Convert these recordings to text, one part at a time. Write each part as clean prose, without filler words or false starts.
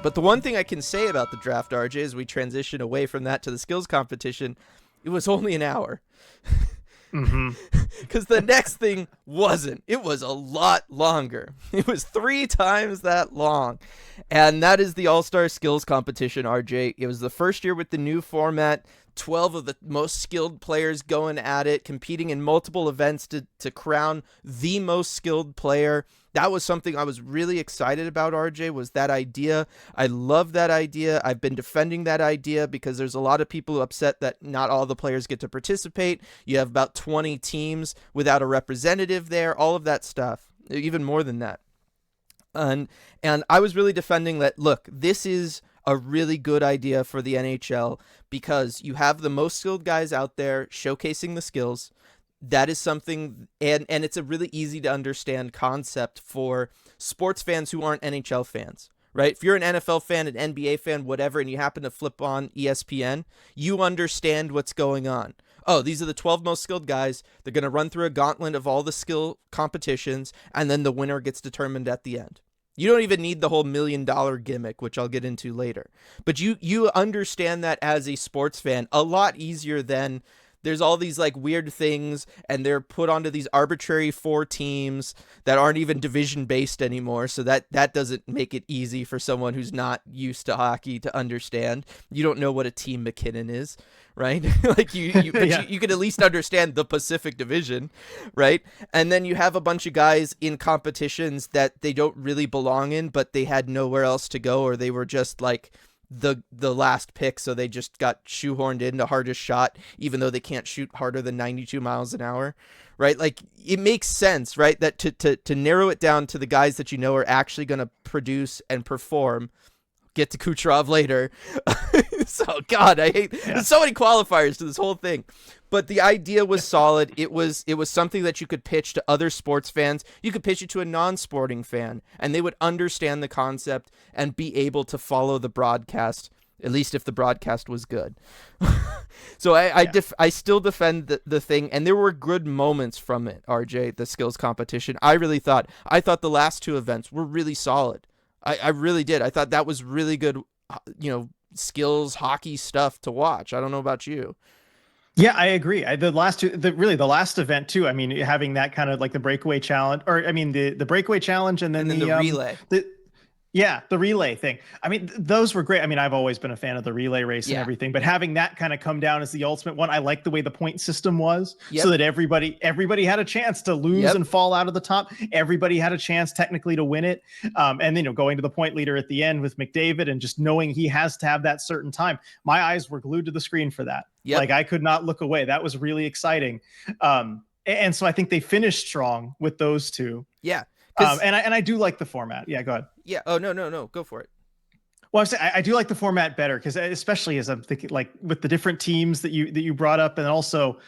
But the one thing I can say about the draft, RJ, as we transition away from that to the skills competition, it was only an hour. Because the next thing wasn't. It was a lot longer. It was 3 times that long. And that is the All-Star Skills Competition, RJ. It was the first year with the new format. 12 of the most skilled players going at it, competing in multiple events to crown the most skilled player. That was something I was really excited about, RJ, was that idea. I love that idea. I've been defending that idea because there's a lot of people upset that not all the players get to participate. You have about 20 teams without a representative there, all of that stuff, even more than that. And I was really defending that, look, this is a really good idea for the NHL because you have the most skilled guys out there showcasing the skills. That is something, and it's a really easy to understand concept for sports fans who aren't NHL fans, right? If you're an NFL fan, an NBA fan, whatever, and you happen to flip on ESPN, you understand what's going on. Oh, these are the 12 most skilled guys. They're going to run through a gauntlet of all the skill competitions, and then the winner gets determined at the end. You don't even need the whole $1 million gimmick, which I'll get into later. But you understand that as a sports fan a lot easier than there's all these like weird things and they're put onto these arbitrary 4 teams that aren't even division based anymore. So that doesn't make it easy for someone who's not used to hockey to understand. You don't know what a team McKinnon is, right? Like you can at least understand the Pacific Division, right? And then you have a bunch of guys in competitions that they don't really belong in, but they had nowhere else to go, or they were just like the last pick, so they just got shoehorned into hardest shot, even though they can't shoot harder than 92 miles an hour, right? Like, it makes sense, right, that to narrow it down to the guys that you know are actually going to produce and perform. Get to Kucherov later. So, God, I hate there's so many qualifiers to this whole thing. But the idea was solid. It was something that you could pitch to other sports fans. You could pitch it to a non-sporting fan, and they would understand the concept and be able to follow the broadcast, at least if the broadcast was good. So I still defend the thing, and there were good moments from it, RJ, the skills competition. I thought the last 2 events were really solid. I really did. I thought that was really good, skills hockey stuff to watch. I don't know about you. Yeah, I agree. The last event too. I mean, having that kind of like the breakaway challenge, or I mean the breakaway challenge, and then the relay. The relay thing. I mean, those were great. I mean, I've always been a fan of the relay race and everything, but having that kind of come down as the ultimate one, I like the way the point system was, so that everybody had a chance to lose and fall out of the top. Everybody had a chance technically to win it. And then, going to the point leader at the end with McDavid and just knowing he has to have that certain time. My eyes were glued to the screen for that. Like, I could not look away. That was really exciting. And so I think they finished strong with those 2. Yeah. And I do like the format. Yeah, go ahead. Yeah. Oh, no. Go for it. Well, I'm saying I do like the format better because, especially as I'm thinking, like with the different teams that you brought up, and also,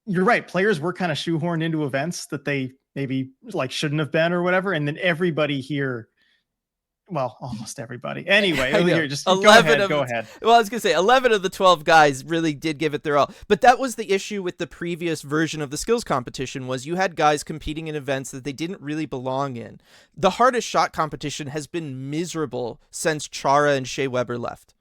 you're right. Players were kind of shoehorned into events that they maybe like shouldn't have been or whatever, and then everybody here. Well, almost everybody. Anyway, here, just 11 go ahead. Well, I was going to say 11 of the 12 guys really did give it their all. But that was the issue with the previous version of the skills competition, was you had guys competing in events that they didn't really belong in. The hardest shot competition has been miserable since Chara and Shea Weber left.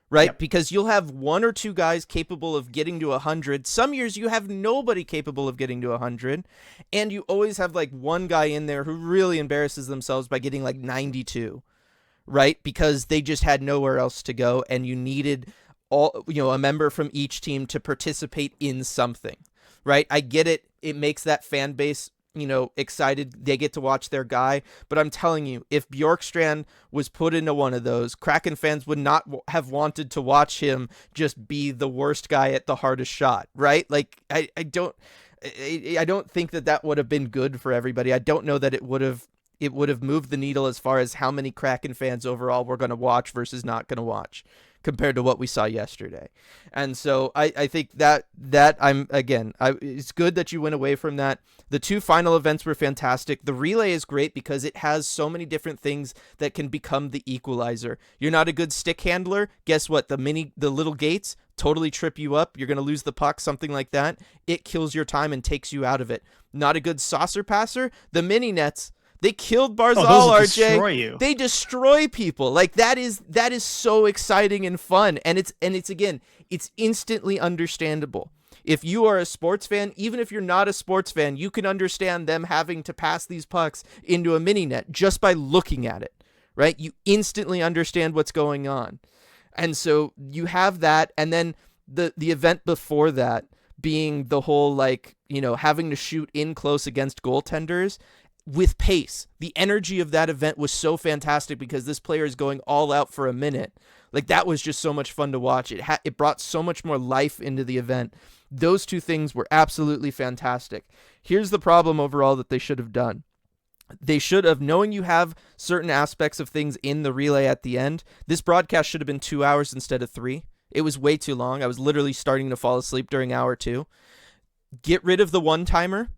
Right? Yep. Because you'll have 1 or 2 guys capable of getting to 100. Some years you have nobody capable of getting to 100. And you always have like one guy in there who really embarrasses themselves by getting like 92. Right? Because they just had nowhere else to go, and you needed a member from each team to participate in something. Right? I get it. It makes that fan base excited. They get to watch their guy. But I'm telling you, if Bjorkstrand was put into one of those, Kraken fans would not have wanted to watch him just be the worst guy at the hardest shot, right? Like, I don't think that would have been good for everybody. I don't know that it would have moved the needle as far as how many Kraken fans overall were going to watch versus not going to watch, compared to what we saw yesterday. And so I think that it's good that you went away from that. The 2 final events were fantastic. The relay is great because it has so many different things that can become the equalizer. You're not a good stick handler. Guess what? The little gates totally trip you up. You're going to lose the puck, something like that. It kills your time and takes you out of it. Not a good saucer passer. The mini nets, They killed Oh, Barzal, those will RJ. destroy you. They destroy people. Like that is so exciting and fun. And it's again, it's instantly understandable. If you are a sports fan, even if you're not a sports fan, you can understand them having to pass these pucks into a mini net just by looking at it, right? You instantly understand what's going on. And so you have that, and then the event before that being the whole, like, you know, having to shoot in close against goaltenders with pace. The energy of that event was so fantastic because this player is going all out for a minute. Like, that was just so much fun to watch. It brought so much more life into the event. Those two things were absolutely fantastic. Here's the problem overall that they should have done. They should have, knowing you have certain aspects of things in the relay at the end, this broadcast should have been 2 hours instead of 3. It was way too long. I was literally starting to fall asleep during hour 2. Get rid of the one-timer.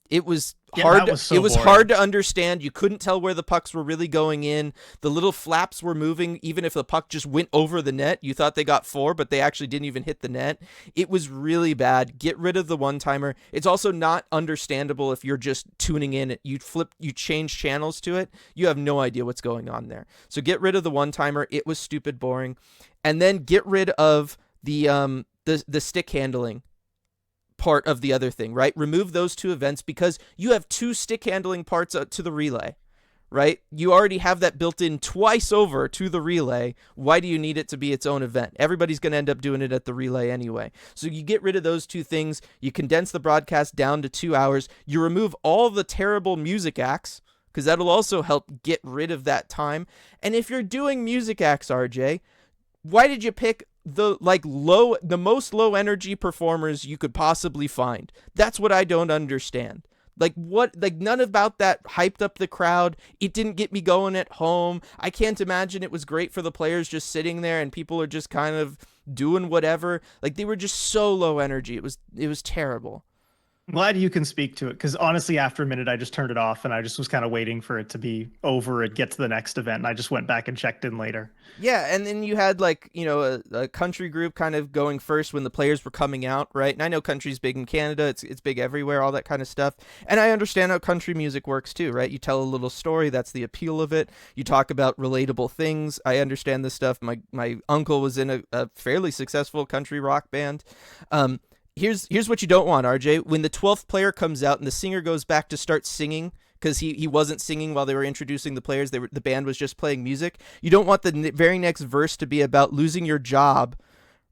It was hard. So it was boring. hard to understand. You couldn't tell where the pucks were really going in. The little flaps were moving. Even if the puck just went over the net, you thought they got 4, but they actually didn't even hit the net. It was really bad. Get rid of the one-timer. It's also not understandable if you're just tuning in. You change channels to it. You have no idea what's going on there. So get rid of the one-timer. It was stupid boring. And then get rid of the stick handling part of the other thing, right? Remove those two events because you have 2 stick handling parts to the relay, right? You already have that built in twice over to the relay. Why do you need it to be its own event? Everybody's going to end up doing it at the relay anyway. So you get rid of those 2 things. You condense the broadcast down to 2 hours. You remove all the terrible music acts because that'll also help get rid of that time. And if you're doing music acts, RJ, why did you pick the most low energy performers you could possibly find? That's what I don't understand. None about that hyped up the crowd. It didn't get me going at home. I can't imagine it was great for the players just sitting there and people are just kind of doing whatever. Like, they were just so low energy. It was terrible. I'm glad you can speak to it because honestly, after a minute, I just turned it off and I just was kind of waiting for it to be over and get to the next event. And I just went back and checked in later. Yeah, and then you had a country group kind of going first when the players were coming out, right? And I know country's big in Canada, it's big everywhere, all that kind of stuff. And I understand how country music works too, right? You tell a little story, that's the appeal of it. You talk about relatable things. I understand this stuff. My uncle was in a fairly successful country rock band. Here's what you don't want, RJ. When the 12th player comes out and the singer goes back to start singing because he wasn't singing while they were introducing the players, the band was just playing music. You don't want the very next verse to be about losing your job,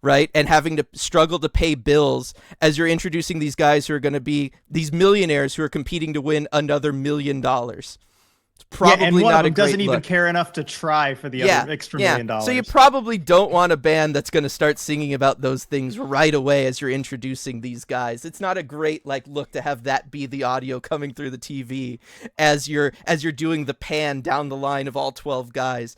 right, and having to struggle to pay bills as you're introducing these guys who are going to be these millionaires who are competing to win another $1 million. It's probably and one not of them a great doesn't even look. care enough to try for the other extra $1 million. So you probably don't want a band that's going to start singing about those things right away as you're introducing these guys. It's not a great look to have that be the audio coming through the TV as you're doing the pan down the line of all 12 guys.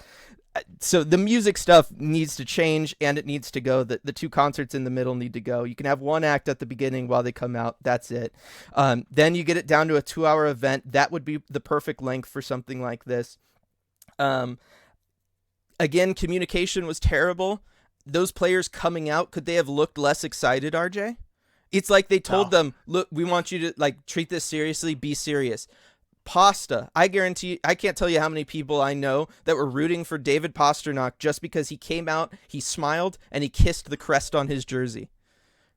So the music stuff needs to change and it needs to go. The 2 concerts in the middle need to go. You can have 1 act at the beginning while they come out. That's it. Then you get it down to a 2-hour event. That would be the perfect length for something like this. Again, communication was terrible. Those players coming out, could they have looked less excited, RJ? It's like they told them, look, we want you to treat this seriously, be serious. Pasta. I guarantee, I can't tell you how many people I know that were rooting for David Pastrnak just because he came out, he smiled, and he kissed the crest on his jersey,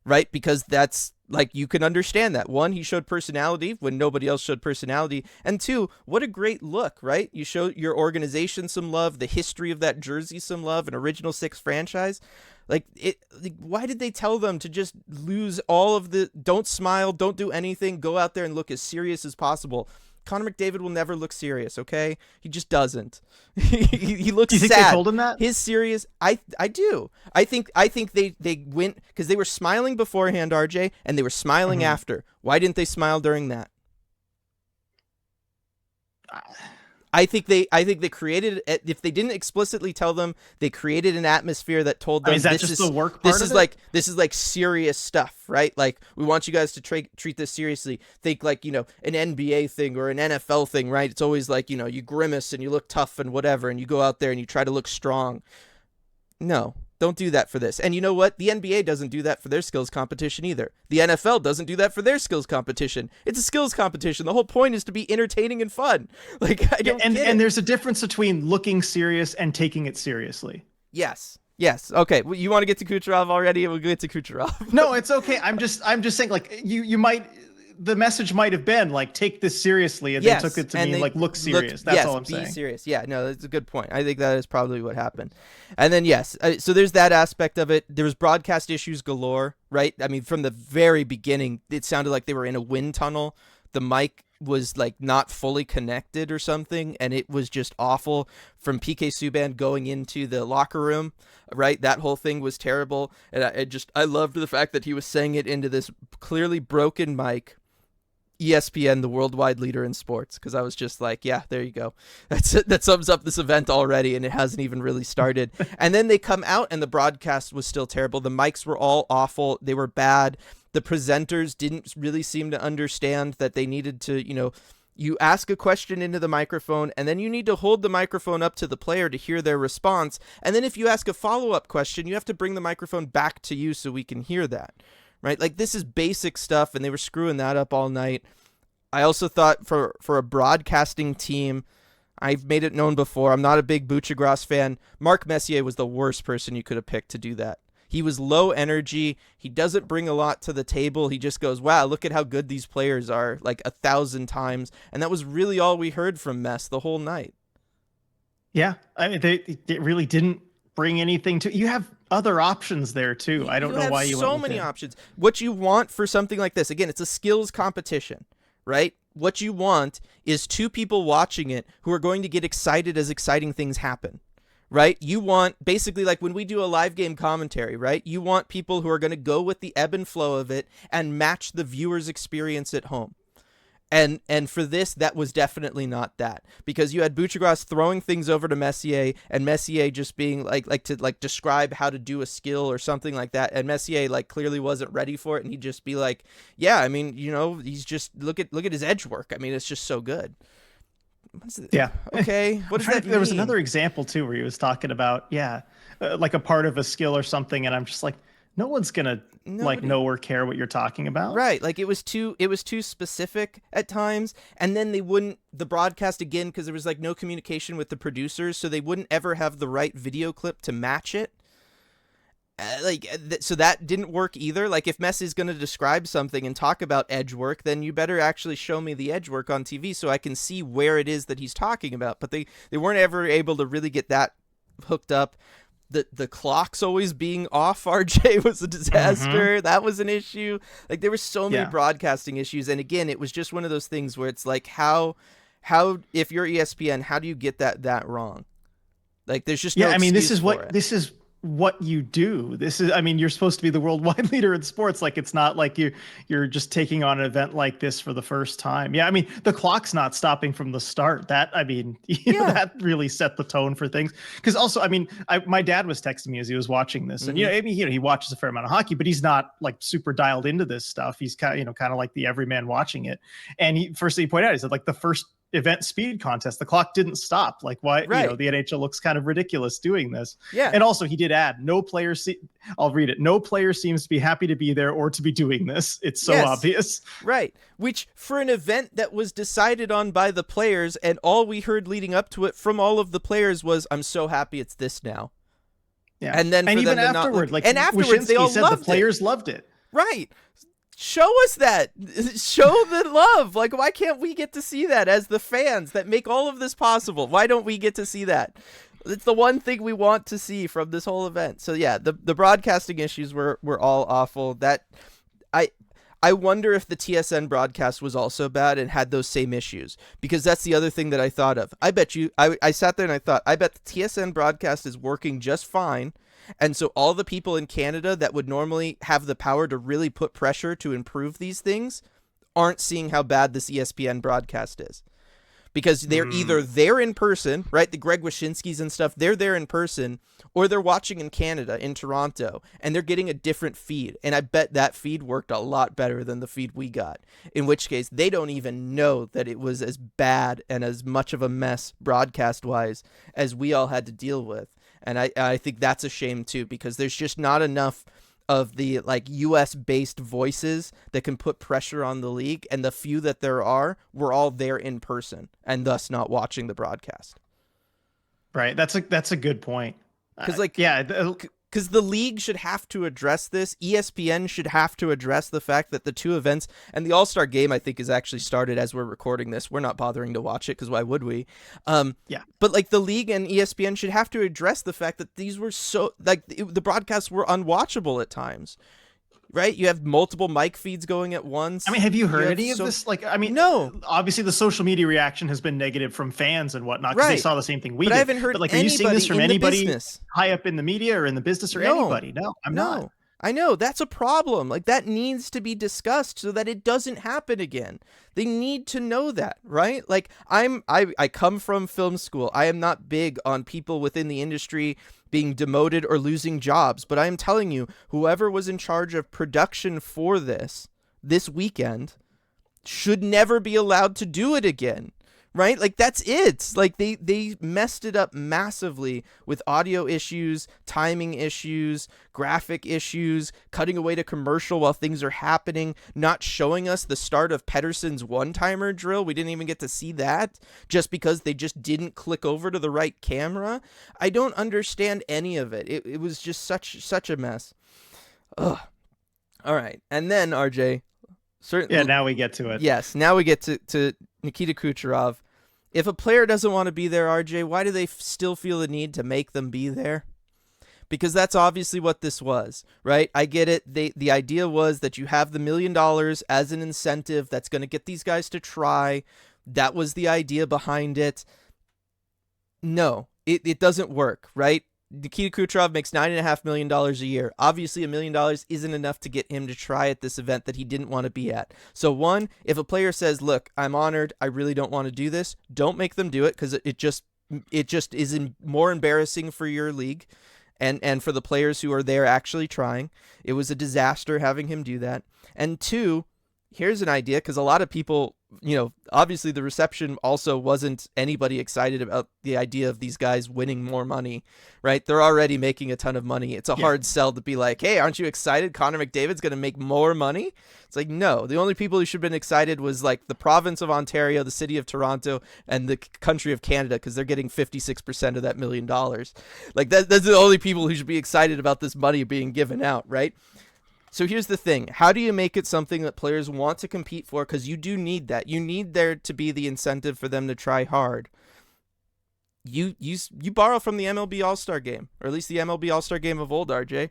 right? Because that's, you can understand that. 1, he showed personality when nobody else showed personality. And 2, what a great look, right? You show your organization some love, the history of that jersey some love, an Original 6 franchise. Why did they tell them to just lose all of the, don't smile, don't do anything, go out there and look as serious as possible? Connor McDavid will never look serious, okay? He just doesn't. he looks sad. Do you think they told him that? His serious, I do. I think they went because they were smiling beforehand, RJ, and they were smiling after. Why didn't they smile during that? I think they created, if they didn't explicitly tell them, they created an atmosphere that told them is that just the work part of it? This is serious stuff, right? We want you guys to treat this seriously. Think an NBA thing or an NFL thing, right? It's always you grimace and you look tough and whatever, and you go out there and you try to look strong. No, Don't do that for this. And you know what? The NBA doesn't do that for their skills competition either. The NFL doesn't do that for their skills competition. It's a skills competition. The whole point is to be entertaining and fun. Like, I don't get it. And there's a difference between looking serious and taking it seriously. Yes. Okay. Well, you want to get to Kucherov already? We'll get to Kucherov. No, it's okay. I'm just saying, like, you might. The message might have been like, take this seriously, and they took it to mean like, look serious. That's all I'm saying. Be serious. Yeah, no, that's a good point. I think that is probably what happened. And then so there's that aspect of it. There was broadcast issues galore, right? I mean, from the very beginning, it sounded like they were in a wind tunnel. The mic was like not fully connected or something, and it was just awful. From PK Subban going into the locker room, right? That whole thing was terrible, and I loved the fact that he was saying it into this clearly broken mic. ESPN, the worldwide leader in sports, because I was just like, yeah, there you go. That's it. That sums up this event already, and it hasn't even really started. And then they come out, and the broadcast was still terrible. The mics were all awful. They were bad. The presenters didn't really seem to understand that they needed to, you ask a question into the microphone, and then you need to hold the microphone up to the player to hear their response. And then if you ask a follow-up question, you have to bring the microphone back to you so we can hear that. Right? Like, this is basic stuff, and they were screwing that up all night. I also thought for a broadcasting team, I've made it known before, I'm not a big Buchagras fan. Marc Messier was the worst person you could have picked to do that. He was low energy. He doesn't bring a lot to the table. He just goes, wow, look at how good these players are, like 1,000 times. And that was really all we heard from Mess the whole night. Yeah, I mean, they really didn't bring anything to. You have other options there too. I don't know why you have so many options. What you want for something like this, again, it's a skills competition, right? What you want is two people watching it who are going to get excited as exciting things happen, right? You want, basically, like when we do a live game commentary, right? You want people who are going to go with the ebb and flow of it and match the viewer's experience at home. And for this, that was definitely not that, because you had Buchagras throwing things over to Messier, and Messier just being like to describe how to do a skill or something like that, and Messier like clearly wasn't ready for it, and he'd just be like, yeah, I mean, he's just look at his edge work. I mean, it's just so good. Yeah. Okay. What does that mean? There was another example too where he was talking about like a part of a skill or something, and I'm just like, no one's gonna know or care what you're talking about. Right. Like it was too specific at times. And then the broadcast again, because there was like no communication with the producers, so they wouldn't ever have the right video clip to match it. So that didn't work either. Like if Messi is going to describe something and talk about edge work, then you better actually show me the edge work on TV so I can see where it is that he's talking about. But they weren't ever able to really get that hooked up. The clocks always being off, RJ, was a disaster. Mm-hmm. That was an issue. Like there were so many broadcasting issues, and again, it was just one of those things where it's like, how if you're ESPN, how do you get that wrong? Like there's just no I mean, this is what you do. This is, I mean, you're supposed to be the worldwide leader in sports. Like, it's not like you're just taking on an event like this for the first time. Yeah. I mean, the clock's not stopping from the start. That, I mean, that really set the tone for things. Cause also, I mean, my dad was texting me as he was watching this, and, I mean, he watches a fair amount of hockey, but he's not like super dialed into this stuff. He's kind of like the everyman watching it. And he pointed out, he said like the first event speed contest, the clock didn't stop. Like, why? Right. The NHL looks kind of ridiculous doing this. Yeah. And also he did add, I'll read it. No player seems to be happy to be there or to be doing this. It's so obvious. Right. Which, for an event that was decided on by the players, and all we heard leading up to it from all of the players was, I'm so happy it's this now. Yeah. And then even afterward, afterwards they all loved the players loved it. Right. Show us that. Show the love. Like, why can't we get to see that as the fans that make all of this possible? Why don't we get to see that? It's the one thing we want to see from this whole event. So yeah, the broadcasting issues were all awful. That I wonder if the TSN broadcast was also bad and had those same issues, because that's the other thing that I thought of. I bet you, I sat there and I thought, I bet the TSN broadcast is working just fine. And so all the people in Canada that would normally have the power to really put pressure to improve these things aren't seeing how bad this ESPN broadcast is. Because they're either there in person, right? The Greg Wyshynskis and stuff, they're there in person, or they're watching in Canada, in Toronto, and they're getting a different feed. And I bet that feed worked a lot better than the feed we got, in which case they don't even know that it was as bad and as much of a mess broadcast-wise as we all had to deal with. And I think that's a shame too, because there's just not enough of the like US based voices that can put pressure on the league, and the few that there are, we're all there in person and thus not watching the broadcast. Right. That's a good point. Because like yeah, because the league should have to address this. ESPN should have to address the fact that the two events, and the All-Star game, I think, is actually started as we're recording this. We're not bothering to watch it because why would we? Yeah. But like the league and ESPN should have to address the fact that these were so like the broadcasts were unwatchable at times. Right? You have multiple mic feeds going at once. I mean, have you heard any of this? Like, I mean, no. Obviously, the social media reaction has been negative from fans and whatnot because they saw the same thing we did. I haven't heard. But like, are you seeing this from anybody high up in the media or in the business or anybody? No, I'm not. I know that's a problem. Like that needs to be discussed so that it doesn't happen again. They need to know that, right? Like I come from film school. I am not big on people within the industry being demoted or losing jobs, but I am telling you, whoever was in charge of production for this weekend should never be allowed to do it again. Right? Like that's it. Like they messed it up massively with audio issues, timing issues, graphic issues, cutting away to commercial while things are happening, not showing us the start of Pedersen's one-timer drill. We didn't even get to see that just because they just didn't click over to the right camera. I don't understand any of it. It was just such a mess. Ugh. All right. And then RJ, certainly. Yeah, now we get to it. Yes, now we get to Nikita Kucherov. If a player doesn't want to be there, RJ, why do they still feel the need to make them be there? Because that's obviously what this was, right? I get it. The idea was that you have the $1 million as an incentive that's going to get these guys to try. That was the idea behind it. No, it doesn't work, right? Nikita Kucherov makes $9.5 million a year. Obviously, $1 million isn't enough to get him to try at this event that he didn't want to be at. So one, if a player says, look, I'm honored, I really don't want to do this, don't make them do it, because it just is more embarrassing for your league and for the players who are there actually trying. It was a disaster having him do that. And two, here's an idea, because a lot of people, obviously the reception also wasn't anybody excited about the idea of these guys winning more money, right? They're already making a ton of money. It's a hard sell to be like, hey, aren't you excited? Connor McDavid's going to make more money. It's like, no, the only people who should have been excited was like the province of Ontario, the city of Toronto, and the country of Canada, because they're getting 56% of that $1 million. Like that's the only people who should be excited about this money being given out, right? So here's the thing. How do you make it something that players want to compete for? Because you do need that. You need there to be the incentive for them to try hard. You borrow from the MLB All-Star Game, or at least the MLB All-Star Game of old, RJ.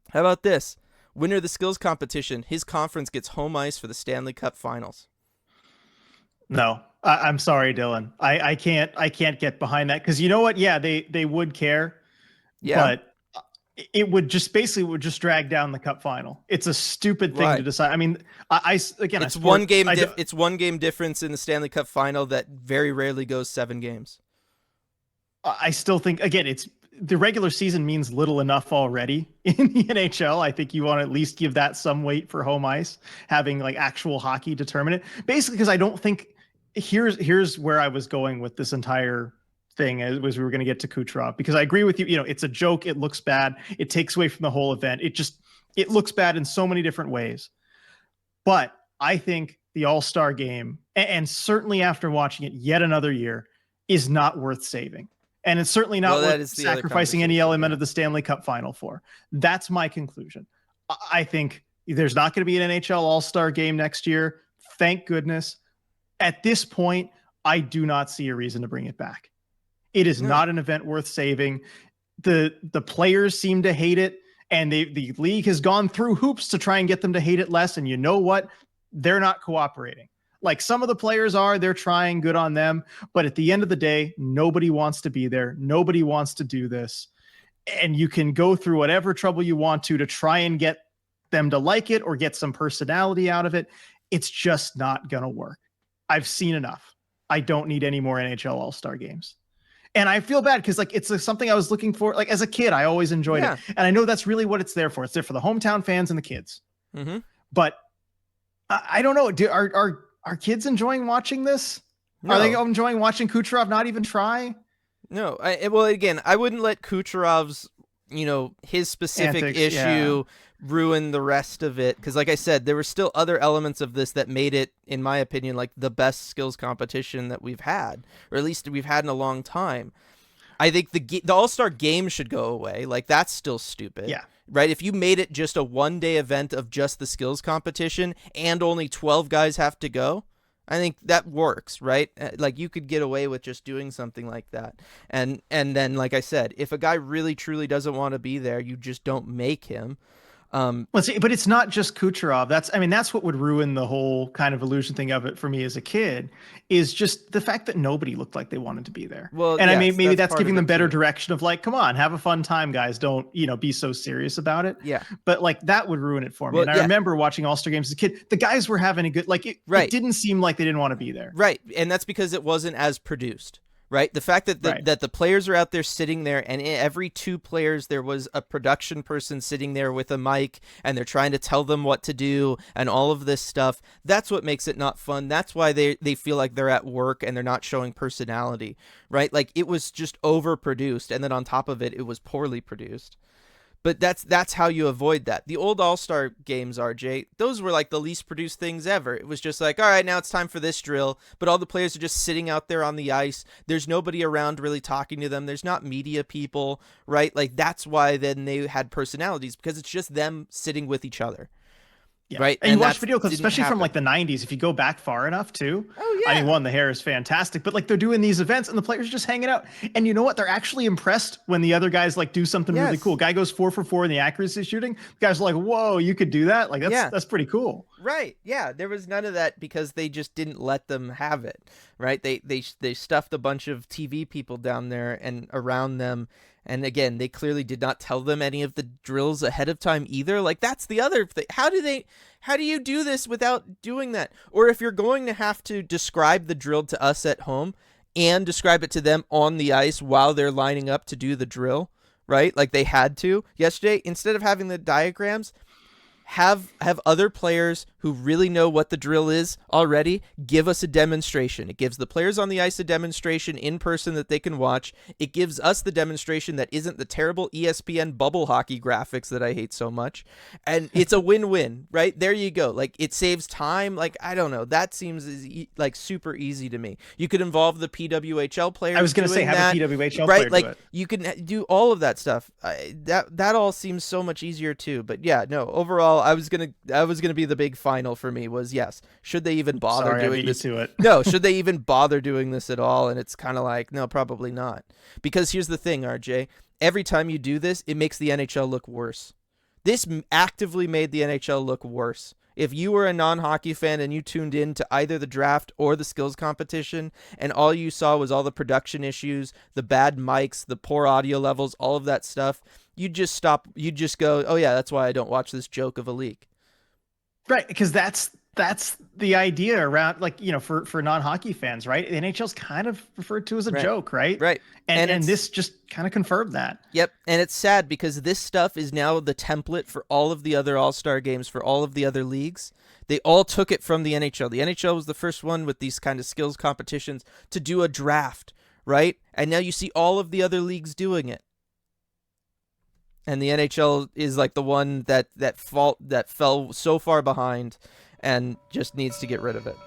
How about this? Winner of the skills competition, his conference gets home ice for the Stanley Cup Finals. No, I'm sorry, Dylan. I can't get behind that, because you know what? Yeah, they would care. Yeah. But it would just drag down the cup final. It's a stupid thing to decide. I mean, it's one game difference in the Stanley Cup final that very rarely goes 7 games. I still think, again, it's the regular season means little enough already in the NHL. I think you want to at least give that some weight for home ice, having like actual hockey determine it. Basically, because I don't think here's where I was going with this entire thing as we were going to get to Kucherov, because I agree with you. It's a joke. It looks bad. It takes away from the whole event. It looks bad in so many different ways. But I think the All-Star game, and certainly after watching it yet another year, is not worth saving. And it's certainly not worth sacrificing any element of the Stanley Cup final for. That's my conclusion. I think there's not going to be an NHL All-Star game next year. Thank goodness. At this point, I do not see a reason to bring it back. It is not an event worth saving. The players seem to hate it, and the league has gone through hoops to try and get them to hate it less. And you know what? They're not cooperating. Like some of the players they're trying, good on them. But at the end of the day, nobody wants to be there. Nobody wants to do this. And you can go through whatever trouble you want to try and get them to like it or get some personality out of it. It's just not going to work. I've seen enough. I don't need any more NHL All-Star games. And I feel bad because it's something I was looking for. Like as a kid, I always enjoyed it. And I know that's really what it's there for. It's there for the hometown fans and the kids. Mm-hmm. But I don't know. Are kids enjoying watching this? No. Are they enjoying watching Kucherov not even try? No, well, again, I wouldn't let Kucherov's, his specific Antics, issue ruin the rest of it. Because, like I said, there were still other elements of this that made it, in my opinion, like the best skills competition that we've had, or at least we've had in a long time. I think the All-Star game should go away. Like, that's still stupid. Yeah. Right? If you made it just a one-day event of just the skills competition and only 12 guys have to go, I think that works, right? Like, you could get away with just doing something like that. And then, like I said, if a guy really truly doesn't want to be there, you just don't make him. Well, see, but it's not just Kucherov. That's what would ruin the whole kind of illusion thing of it for me as a kid, is just the fact that nobody looked like they wanted to be there. Well, and yes, I mean, maybe that's part giving of them it better too. direction of like, come on, have a fun time, guys. Don't, be so serious about it. Yeah. But like that would ruin it for me. Well, And I remember watching All-Star games as a kid. The guys were having a good, like it didn't seem like they didn't want to be there. Right. And that's because it wasn't as produced. Right. The fact that that the players are out there sitting there, and every two players there was a production person sitting there with a mic, and they're trying to tell them what to do and all of this stuff. That's what makes it not fun. That's why they feel like they're at work and they're not showing personality. Right. Like, it was just overproduced, and then on top of it, it was poorly produced. But that's how you avoid that. The old All-Star games, RJ, those were like the least produced things ever. It was just like, all right, now it's time for this drill, but all the players are just sitting out there on the ice. There's nobody around really talking to them. There's not media people, right? Like, that's why then they had personalities, because it's just them sitting with each other. Yeah. Right. And you watch video clips, especially from like the 90s, if you go back far enough too. Oh, yeah. I mean, the hair is fantastic, but like they're doing these events and the players are just hanging out. And you know what? They're actually impressed when the other guys like do something really cool. Guy goes 4 for 4 in the accuracy shooting. The guys are like, whoa, you could do that? Like, that's pretty cool. Right. Yeah. There was none of that because they just didn't let them have it. Right. They stuffed a bunch of TV people down there and around them. And again, they clearly did not tell them any of the drills ahead of time either. Like, that's the other thing. How do you do this without doing that? Or if you're going to have to describe the drill to us at home and describe it to them on the ice while they're lining up to do the drill, right? Like they had to yesterday, instead of having the diagrams, have other players who really know what the drill is already give us a demonstration. It gives the players on the ice a demonstration in person that they can watch. It gives us the demonstration that isn't the terrible ESPN bubble hockey graphics that I hate so much. And it's a win-win, right? There you go. Like, it saves time. Like, I don't know. That seems like super easy to me. You could involve the PWHL players. I was going to say, have a PWHL right? player Like, do it. you can do all of that stuff. That all seems so much easier too. But yeah, no, overall, I was gonna be the big final for me was, yes, should they even bother doing this? To it. No, should they even bother doing this at all? And it's kind of like, no, probably not. Because here's the thing, RJ, every time you do this, it makes the NHL look worse. This actively made the NHL look worse. If you were a non-hockey fan and you tuned in to either the draft or the skills competition, and all you saw was all the production issues, the bad mics, the poor audio levels, all of that stuff, you'd just stop. You'd just go, oh yeah, that's why I don't watch this joke of a league. Right, because that's the idea around, like, for non-hockey fans, right? The NHL's kind of referred to as a joke, right? Right. And this just kind of confirmed that. Yep. And it's sad because this stuff is now the template for all of the other All-Star games, for all of the other leagues. They all took it from the NHL. The NHL was the first one with these kind of skills competitions to do a draft, right? And now you see all of the other leagues doing it. And the NHL is like the one that fell so far behind and just needs to get rid of it.